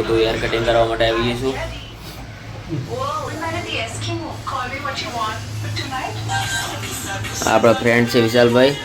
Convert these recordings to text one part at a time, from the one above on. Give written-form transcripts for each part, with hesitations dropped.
તો hair cutting કરવા માટે આવી જઈશું. આપણા ફ્રેન્ડ છે વિશાલભાઈ.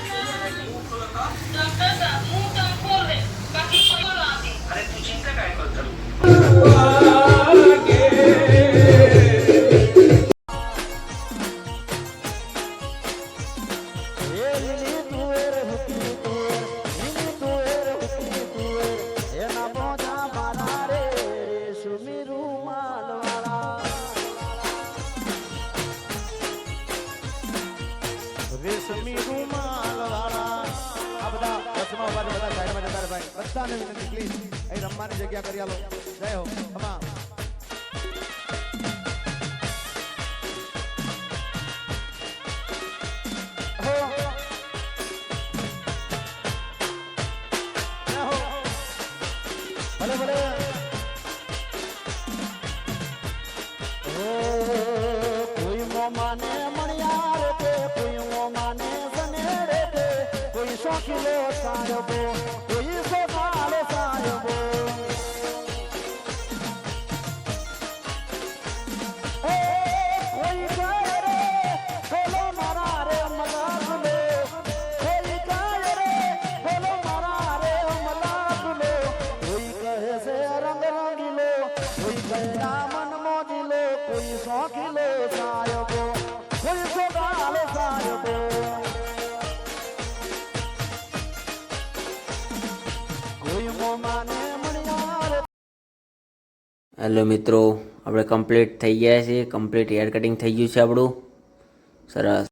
રેશમી રૂમાલ વાળા આ બધા વચમાં ઉભા બધા સાઈડમાં જતા રહે ભાઈ. બધાને વિનંતી પ્લીઝ અહીં રમવાની જગ્યા કરી આલો. જય હો અમા ભલે ભલે કોઈ મોમાને મળ્યા રે તે કોઈ મોમાને સનેડે તે કોઈ શોખીલો સાયબો કોઈ સોનાલો સાયબો કોઈ ગાય રે બોલો મારા રે મલાગુલો કોઈ ગાય રે બોલો મારા રે મલાગુલો કોઈ કહે છે રંગ રંગીલો કોઈ કહે મન મોજીલો કોઈ શોખીલો સાયબો કોઈ સોનાલો સાયબો. હેલો મિત્રો, આપણે કમ્પ્લીટ થઈ ગયા છે. કમ્પ્લીટ હેર કટિંગ થઈ ગયું છે આપણું. સરસ.